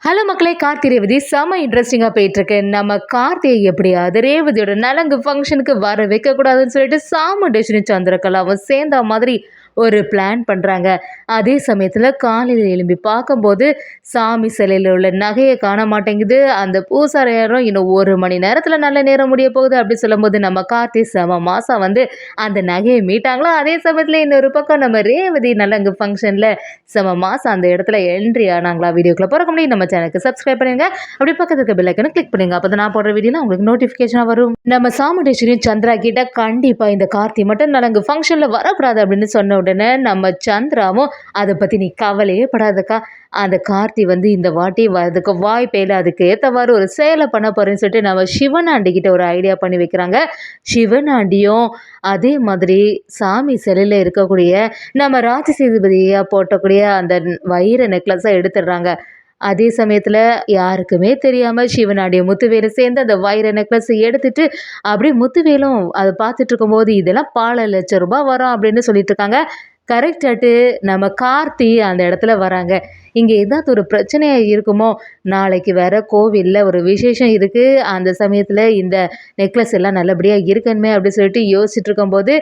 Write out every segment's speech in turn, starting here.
Hello மக்களே, கார்த்தி ரேவதி செம இன்ட்ரெஸ்டிங்காக போயிட்டுருக்கு. நம்ம கார்த்தியை எப்படியாவது ரேவதியோட நலங்கு ஃபங்க்ஷனுக்கு வர வைக்கக்கூடாதுன்னு சொல்லிட்டு சாமுண்டேஸ்வரி சந்திரகலாவும் சேர்ந்த மாதிரி ஒரு பிளான் பண்ணுறாங்க. அதே சமயத்தில் காலையில் எழும்பி பார்க்கும்போது சாமி சிலையில் உள்ள நகையை காண மாட்டேங்குது. அந்த பூசாரியாரும் இன்னும் 1 மணி நேரத்தில் நல்ல நேரம் முடிய போகுது அப்படி சொல்லும்போது நம்ம கார்த்தி செம மாதம் வந்து அந்த நகையை மீட்டாங்களோ. அதே சமயத்தில் இன்னொரு பக்கம் நம்ம ரேவதி நலங்கு ஃபங்க்ஷனில் செம மாதம் அந்த இடத்துல என்ட்ரி ஆனாங்களா. வீடியோக்குள்ளே போகிற முடியும் நம்ம சேனலுக்கு சப்ஸ்கிரைப் பண்ணுங்க. அப்படி பக்கத்துக்கு இருக்க பெல் ஐக்கனை கிளிக் பண்ணுங்க. அப்போ நான் போடுற வீடியோலாம் உங்களுக்கு நோட்டிஃபிகேஷனாக வரும். நம்ம சாமுண்டேஸ்வரியும் சந்திரா கிட்ட கண்டிப்பாக இந்த கார்த்தி மட்டும் நலங்கு ஃபங்க்ஷனில் வரக்கூடாது அப்படின்னு சொன்ன உடனே நம்ம சந்திராவும் அதை பற்றி நீ கவலையே படாதக்கா, அந்த கார்த்தி வந்து இந்த வாட்டி வரதுக்கு வாய்ப்பே இல்லை, அதுக்கு ஏற்றவாறு ஒரு சேலை பண்ண போகிறேன்னு சொல்லிட்டு நம்ம சிவனாண்டி கிட்ட ஒரு ஐடியா பண்ணி வைக்கிறாங்க. சிவனாண்டியும் அதே மாதிரி சாமி சிலையில் இருக்கக்கூடிய நம்ம ராஜசேதுபதியாக போட்டக்கூடிய அந்த வைர நெக்லஸை எடுத்துடுறாங்க. அதே சமயத்தில் யாருக்குமே தெரியாமல் சிவனாண்டிய முத்துவேலும் சேர்ந்து அந்த வைர நெக்லஸ் எடுத்துட்டு அப்படியே முத்துவேலும் அதை பார்த்துட்டு இருக்கும்போது இதெல்லாம் பல லட்சம் ரூபாய் வரும் அப்படின்னு சொல்லிட்டு இருக்காங்க. கரெக்டாட்டு நம்ம கார்த்தி அந்த இடத்துல வராங்க. இங்கே ஏதாவது ஒரு பிரச்சனையாக இருக்குமோ, நாளைக்கு வேற கோவிலில் ஒரு விசேஷம் இருக்குது, அந்த சமயத்தில் இந்த நெக்லஸ் எல்லாம் நல்லபடியாக இருக்கணுமே அப்படின்னு சொல்லிட்டு யோசிச்சுட்டு இருக்கும்போது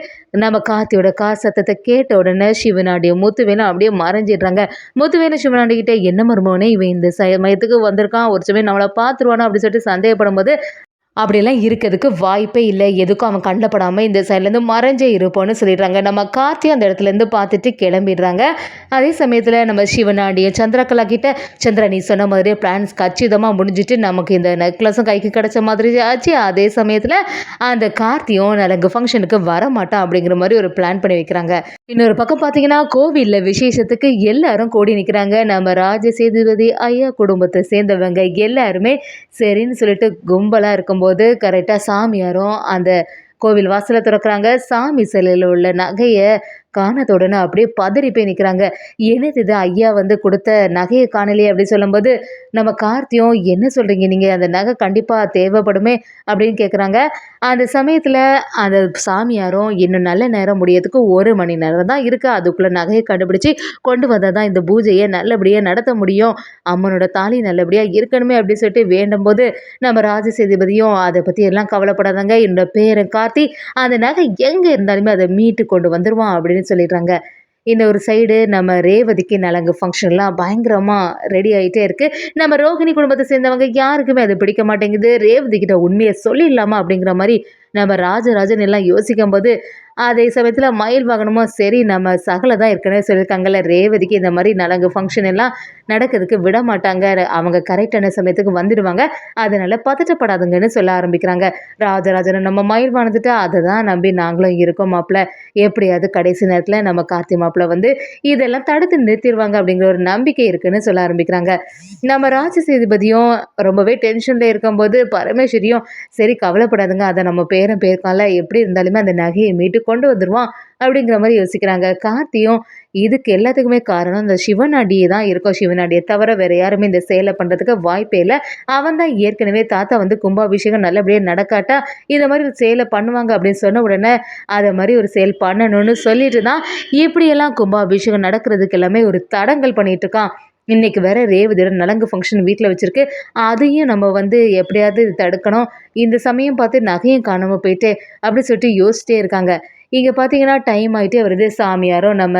நம்ம கார்த்தியோட கார் சத்தத்தை கேட்ட உடனே சிவனாண்டியும் முத்துவேலும் அப்படியே மறைஞ்சிடுறாங்க. முத்துவேலும் சிவனாண்டிக்கிட்ட என்ன மருமோனே இவன் இந்த சமயத்துக்கு வந்திருக்கான், ஒரு சமயம் நம்மளை பார்த்துருவானா அப்படின்னு சொல்லிட்டு சந்தேகப்படும் போது அப்படிலாம் இருக்கிறதுக்கு வாய்ப்பே இல்லை, எதுக்கும் அவன் கண்டப்படாமல் இந்த சைட்லேருந்து மறைஞ்சே இருப்போன்னு சொல்லிடுறாங்க. நம்ம கார்த்தி அந்த இடத்துலேருந்து பார்த்துட்டு கிளம்பிடுறாங்க. அதே சமயத்தில் நம்ம சிவனாண்டிய சந்திரகலா கிட்ட, சந்திரா நீ சொன்ன மாதிரியே பிளான்ஸ் கச்சிதமாக முடிஞ்சிட்டு நமக்கு இந்த நெக்லஸும் கைக்கு கிடச்ச மாதிரி ஆச்சு. அதே சமயத்தில் அந்த கார்த்தியும் நலங்கு ஃபங்க்ஷனுக்கு வரமாட்டான் அப்படிங்கிற மாதிரி ஒரு பிளான் பண்ணி வைக்கிறாங்க. இன்னொரு பக்கம் பார்த்தீங்கன்னா கோவிலில் விசேஷத்துக்கு எல்லாரும் கூடி நிற்கிறாங்க. நம்ம ராஜசேதுபதி ஐயா குடும்பத்தை சேர்ந்தவங்க எல்லாருமே சரின்னு சொல்லிட்டு கும்பலாக இருக்கும்போது கரெக்டாக சாமியாரும் அந்த கோவில் வாசலை திறக்கிறாங்க. சாமி சிலையில் உள்ள நகையை காணத்தோடனே அப்படியே பதறி போய் நிற்கிறாங்க. என்னது இது, ஐயா வந்து கொடுத்த நகையை காணலையே அப்படின்னு சொல்லும்போது நம்ம கார்த்தியும் என்ன சொல்கிறீங்க நீங்கள், அந்த நகை கண்டிப்பாக தேவைப்படுமே அப்படின்னு கேட்குறாங்க. அந்த சமயத்தில் அந்த சாமியாரும் இன்னும் நல்ல நேரம் முடியறதுக்கு 1 மணி நேரம் தான் இருக்குது, அதுக்குள்ளே நகையை கண்டுபிடிச்சி கொண்டு வந்தால் தான் இந்த பூஜையை நல்லபடியாக நடத்த முடியும், அம்மனோட தாலி நல்லபடியாக இருக்கணுமே அப்படின்னு சொல்லிட்டு வேண்டும் போது நம்ம ராஜசேதுபதியும் அதை பற்றி எல்லாம் கவலைப்படாதாங்க, என்னோட பேரன் கார்த்தி அந்த நகை எங்கே இருந்தாலுமே அதை மீட்டு கொண்டு வந்துடுவான் அப்படின்னு சொல்லிடுறாங்க. இந்த ஒரு சைடு நம்ம ரேவதிக்கு நலங்கு ஃபங்க்ஷன்லாம் பயங்கரமாக ரெடி ஆகிட்டே இருக்குது. நம்ம ரோகிணி குடும்பத்தை சேர்ந்தவங்க யாருக்குமே அது பிடிக்க மாட்டேங்குது. ரேவதி கிட்ட உண்மையை சொல்லிடலாமா அப்படிங்கிற மாதிரி நம்ம ராஜராஜன் எல்லாம் யோசிக்கும் போது அதே சமயத்தில் மயில் வாகனமும் சரி நம்ம சகலை தான் ஏற்கனவே சொல்லியிருக்காங்கல்ல, ரேவதிக்கு இந்த மாதிரி நலங்கு ஃபங்க்ஷன் எல்லாம் நடக்கிறதுக்கு விட மாட்டாங்க, அவங்க கரெக்டான சமயத்துக்கு வந்துடுவாங்க, அதனால் பதட்டப்படாதுங்கன்னு சொல்ல ஆரம்பிக்கிறாங்க. ராஜராஜனை நம்ம மயில் வாழ்ந்துட்டு அதை தான் நம்பி நாங்களும் இருக்கோம் மாப்பிள்ள, எப்படியாவது கடைசி நேரத்தில் நம்ம கார்த்தி மாப்பிள்ள வந்து இதெல்லாம் தடுத்து நிறுத்திடுவாங்க அப்படிங்கிற ஒரு நம்பிக்கை இருக்குன்னு சொல்ல ஆரம்பிக்கிறாங்க. நம்ம ராஜசேதுபதியும் ரொம்பவே டென்ஷனில் இருக்கும்போது பரமேஸ்வரியும் சரி கவலைப்படாதுங்க, அதை நம்ம பேரன் பேருக்கால எப்படி இருந்தாலுமே அந்த நகையை மீட்டு கொண்டு வந்துடுவான் அப்படிங்கிற மாதிரி யோசிக்கிறாங்க. கார்த்தியும் இதுக்கு எல்லாத்துக்குமே காரணம் இந்த சிவனாண்டியே தான் இருக்கும், சிவனாண்டியை தவிர வேற யாருமே இந்த செயலை பண்ணுறதுக்கு வாய்ப்பே இல்லை, அவன் தான் ஏற்கனவே தாத்தா வந்து கும்பாபிஷேகம் நல்லபடியாக நடக்காட்டா இந்த மாதிரி ஒரு செயலை பண்ணுவாங்க அப்படின்னு சொன்ன உடனே அதை மாதிரி ஒரு செயல் பண்ணணும்னு சொல்லிட்டு தான் இப்படியெல்லாம் கும்பாபிஷேகம் நடக்கிறதுக்கு எல்லாமே ஒரு தடங்கல் பண்ணிட்டு இருக்கான். இன்றைக்கி வேற ரேவதியோட நலங்கு ஃபங்க்ஷன் வீட்டில் வச்சுருக்கு, அதையும் நம்ம வந்து எப்படியாவது தடுக்கணும், இந்த சமயம் பார்த்து நகையும் காணாமல் போயிட்டு அப்படி சொல்லிட்டு யோசிச்சிட்டே இருக்காங்க. இங்கே பார்த்தீங்கன்னா டைம் ஆகிட்டே வருது. சாமியாரும் நம்ம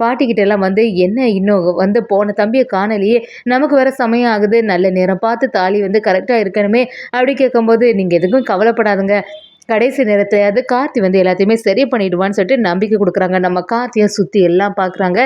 பாட்டிக்கிட்ட எல்லாம் வந்து என்ன இன்னும் வந்து போன தம்பியை காணலையே, நமக்கு வேறு சமயம் ஆகுது, நல்ல நேரம் பார்த்து தாலி வந்து கரெக்டாக இருக்கணுமே அப்படி கேட்கும்போது நீங்கள் எதுக்கும் கவலைப்படாதுங்க, கடைசி நேரத்தையாவது கார்த்தி வந்து எல்லாத்தையுமே சரி பண்ணிவிடுவான்னு சொல்லிட்டு நம்பிக்கை கொடுக்குறாங்க. நம்ம கார்த்தியை சுற்றி எல்லாம் பார்க்குறாங்க.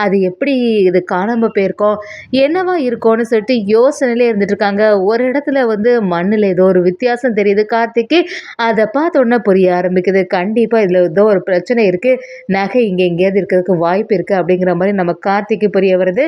அது எப்படி இது காணாமல் போயிருக்கோம், என்னவா இருக்கோன்னு சொல்லிட்டு யோசனையிலே இருந்துட்டுருக்காங்க. ஒரு இடத்துல வந்து மண்ணில் ஏதோ ஒரு வித்தியாசம் தெரியுது கார்த்திக்கு, அதை பார்த்த உடனே புரிய ஆரம்பிக்குது, கண்டிப்பாக இதில் ஏதோ ஒரு பிரச்சனை இருக்குது, நகை இங்கே எங்கேயாவது இருக்கிறதுக்கு வாய்ப்பு இருக்குது அப்படிங்கிற மாதிரி நம்ம கார்த்திக்கு புரிய வருது.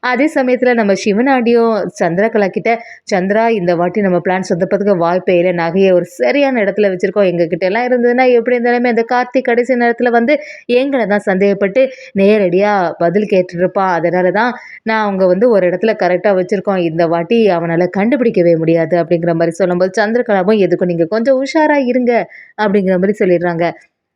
அதே சமயத்தில் நம்ம சிவனாண்டியும் சந்திரகலா கிட்ட, சந்திரா இந்த வாட்டி நம்ம பிளான் சொந்தப்பதுக்கு வாய்ப்பே இல்லை, நகையை ஒரு சரியான இடத்துல வச்சுருக்கோம், எங்ககிட்ட எல்லாம் இருந்ததுன்னா எப்படி இருந்தாலுமே அந்த கார்த்திக் கடைசி நேரத்தில் வந்து எங்களை தான் சந்தேகப்பட்டு நேரடியாக பதில் கேட்டுருப்பான், அதனால தான் நான் அவங்க வந்து ஒரு இடத்துல கரெக்டாக வச்சுருக்கோம், இந்த வாட்டி அவனால் கண்டுபிடிக்கவே முடியாது அப்படிங்கிற மாதிரி சொல்லும்போது சந்திரகலாவும் எதுக்கும் நீங்கள் கொஞ்சம் உஷாராக இருங்க அப்படிங்கிற மாதிரி சொல்லிடுறாங்க.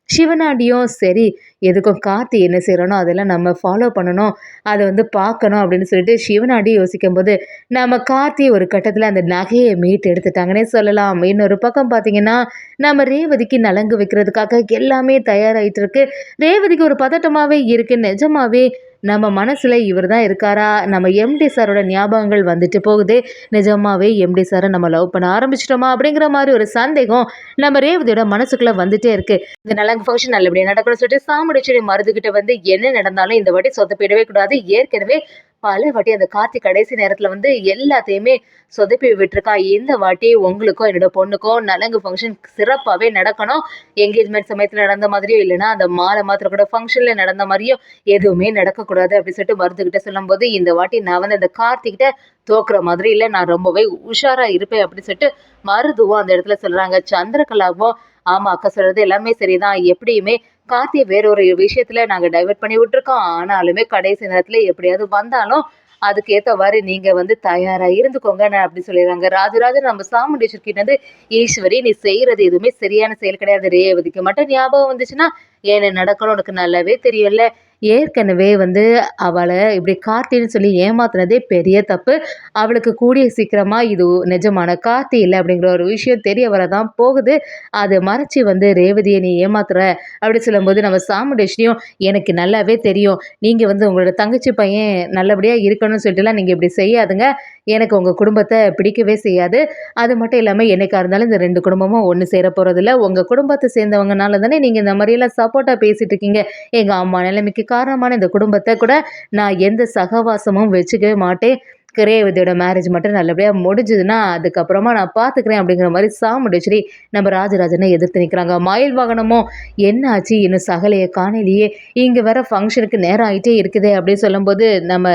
சிவனாண்டியும் சரி, எதுக்கும் கார்த்தி என்ன செய்றானோ அதெல்லாம் நம்ம ஃபாலோ பண்ணணும். அத பார்க்கணும் அப்படின்னு சொல்லிட்டு சிவனாண்டி யோசிக்கும்போது, நம்ம கார்த்தி ஒரு கட்டத்தில அந்த நகைய மீட்டு எடுத்துட்டாங்கன்னே சொல்லலாம். இன்னொரு பக்கம் பார்த்தீங்கன்னா, நம்ம ரேவதிக்கு நலங்கு வைக்கிறதுக்காக எல்லாமே தயாராயிட்டு இருக்கு. ரேவதிக்கு ஒரு பதட்டமாவே இருக்கு. நிஜமாவே நம்ம மனசுல இவர் தான் இருக்காரா? நம்ம எம்டி சாரோட ஞாபகங்கள் வந்துட்டு போகுது. நிஜமாவே எம்டி சார நம்ம லவ் பண்ண ஆரம்பிச்சுட்டோமா? அப்படிங்கிற மாரி ஒரு சந்தேகம் நம்ம ரேவதியோட மனசுக்குள்ள வந்துட்டே இருக்கு. இந்த நலங்கு ஃபங்ஷன் நல்லபடியா நடக்கணும்னு சொல்லிட்டு சாமுண்டீஸ்வரி மருதுகிட்ட என்ன நடந்தாலும் இந்த வாட்டி சொதப்பிடவே கூடாது. ஏற்கனவே பல வாட்டி அந்த கார்த்திக் கடைசி நேரத்துல எல்லாத்தையுமே சொதப்பி விட்டுருக்கான். இந்த வாட்டி உங்களுக்கும் என்னோட பொண்ணுக்கும் நலங்கு ஃபங்ஷன் சிறப்பாவே நடக்கணும். என்கேஜ்மெண்ட் சமயத்துல நடந்த மாதிரியோ இல்லைன்னா அந்த மாலை மாத்திர கூட ஃபங்ஷன்ல நடந்த மாதிரியோ எதுவுமே நடக்கக்கூடாது அப்படின்னு சொல்லிட்டு மருதுகிட்ட சொல்லும்போது, இந்த வாட்டி நான் அந்த கார்த்திகிட்ட தோக்குற மாதிரி இல்ல, நான் ரொம்பவே உஷாரா இருப்பேன் அப்படின்னு சொல்லிட்டு மருதுவும் அந்த இடத்துல சொல்றாங்க. சந்திரகலாவும் ஆமா அக்கா சொல்றது எல்லாமே சரிதான். எப்படியுமே கார்த்திய வேற ஒரு விஷயத்துல நாங்க டைவர்ட் பண்ணி விட்டுருக்கோம். ஆனாலுமே கடைசி நேரத்துல எப்படியாவது வந்தாலும் அதுக்கு ஏத்தவாறு நீங்க தயாரா இருந்துக்கோங்கன்னு அப்படி சொல்லிடுறாங்க. ராஜராஜன் நம்ம சாமுண்டீஸ்வரி கிட்ட ஈஸ்வரி நீ செய்யறது எதுவுமே சரியான செயல் கிடையாது. ரேவதிக்கு மட்டும் ஞாபகம் வந்துச்சுன்னா என்ன நடக்கணும் உனக்கு நல்லாவே தெரியும்ல. ஏற்கனவே அவள இப்படி கார்த்தின்னு சொல்லி ஏமாத்துனதே பெரிய தப்பு. அவளுக்கு கூடிய சீக்கிரமா இது நிஜமான கார்த்தி இல்ல அப்படிங்கிற ஒரு விஷயம் தெரிய வரதான் போகுது. அத மறைச்சு ரேவதிய நீ ஏமாத்துற அப்படி சொல்லும்போது நம்ம சாமுண்டேஸ்வரியும் எனக்கு நல்லாவே தெரியும். நீங்க உங்களோட தங்கச்சி பையன் நல்லபடியா இருக்கணும்னு சொல்லிட்டுலாம் நீங்க இப்படி செய்யாதுங்க. எனக்கு உங்க குடும்பத்த பிடிக்கவே செய்யாது. அது மட்டும் இல்லாம என்னைக்கா இருந்தாலும் இந்த 2 குடும்பமும் ஒண்ணு சேர போறதில்ல. உங்க குடும்பத்த சேர்ந்தவங்கனால தானே நீங்க இந்த மாரியெல்லாம் சப்போர்ட்டா பேசிட்டு இருக்கீங்க. எங்க அம்மா நிலைமைக்கு காரணமான இந்த குடும்பத்த கூட நான் எந்த சகவாசமும் வச்சுக்கவே மாட்டேன். ரேவதியோட மேரேஜ் மட்டும் நல்லபடியா முடிஞ்சதுன்னா, அதுக்கப்புறமா நான் பார்த்துக்கிறேன் அப்படிங்கிற மாரி சாமுண்டீஸ்வரி நம்ம ராஜராஜனை எதிர்த்து நிக்கிறாங்க. மயில் வாகனமும் என்ன ஆச்சு? இன்னும் சகலைய காணலையே! இங்க வேற ஃபங்ஷனுக்கு நேரம் ஆயிட்டே இருக்குதே! அப்படின்னு சொல்லும்போது, நம்ம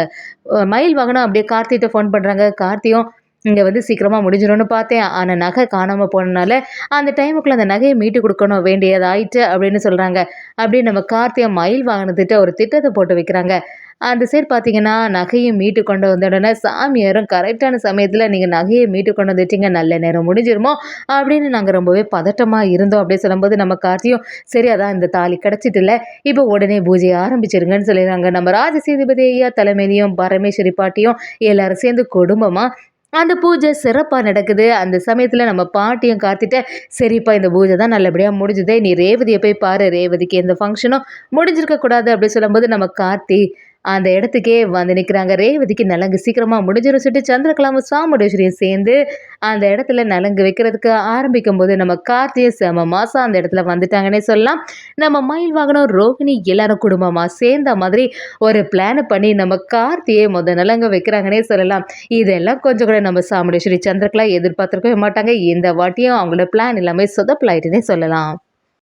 மயில் வாகனம் அப்படியே கார்த்திட்ட ஃபோன் பண்றாங்க. கார்த்தியும் இங்க சீக்கிரமா முடிஞ்சிரும்னு பார்த்தேன். ஆனா நகை காணாம போனனால, அந்த டைமுக்குள்ள அந்த நகைய மீட்டு குடுக்கணும் வேண்டியதாயிட்டு அப்படின்னு சொல்றாங்க. அப்படியே நம்ம கார்த்திய மயில் வாகனத்திட்ட ஒரு திட்டத்த போட்டு வைக்கிறாங்க. அந்த சைடு பார்த்தீங்கன்னா, நகையும் மீட்டு கொண்டு வந்த உடனே சாமியாரும் கரெக்டான சமயத்துல நீங்க நகைய மீட்டு கொண்டு வந்துட்டீங்க. நல்ல நேரம் முடிஞ்சிருமோ அப்படின்னு நாங்க ரொம்பவே பதட்டமா இருந்தோம் அப்படின்னு சொல்லும்போது, நம்ம கார்த்தியும் சரி அதான் இந்த தாலி கிடைச்சிட்டுல்ல, இப்போ உடனே பூஜைய ஆரம்பிச்சிருங்கன்னு சொல்லிடுறாங்க. நம்ம ராஜசேதுபதி ஐயா தலைமையிலயும் பரமேஸ்வரி பாட்டியும் எல்லாரும் சேர்ந்து குடும்பமா அந்த பூஜை சிறப்பா நடக்குது. அந்த சமயத்துல நம்ம பாட்டியும் கார்த்திட்ட, "சரிப்பா இந்த பூஜை தான் நல்லபடியா முடிஞ்சுது. நீ ரேவதிய போய் பாரு. ரேவதிக்கு எந்த ஃபங்ஷனும் முடிஞ்சிருக்க கூடாது." அப்படி சொல்லும்போது நம்ம கார்த்தி அந்த இடத்துக்கே நிக்கிறாங்க. ரேவதிக்கு நலங்கு சீக்கிரமா முடிஞ்சிரும் சொல்லிட்டு சந்திரகலாவும் சாமுண்டீஸ்வரியும் சேர்ந்து அந்த இடத்துல நலங்கு வைக்கிறதுக்கு ஆரம்பிக்கும்போது, நம்ம கார்த்தியும் செம மாசா அந்த இடத்துல வந்துட்டாங்கன்னே சொல்லலாம். நம்ம மயில் வாகனம், ரோகிணி எல்லாரும் குடும்பமா சேர்ந்த மாதிரி ஒரு பிளான பண்ணி நம்ம கார்த்தியே நலங்கு வைக்கிறாங்கன்னே சொல்லலாம். இதெல்லாம் கொஞ்சம் கூட நம்ம சாமுண்டீஸ்வரி, சந்திரகலா எதிர்பார்த்திருக்கவே மாட்டாங்க. இந்த வாட்டியும் அவங்களோட பிளான் எல்லாமே சொதப்பலாயிட்டுன்னே சொல்லலாம்.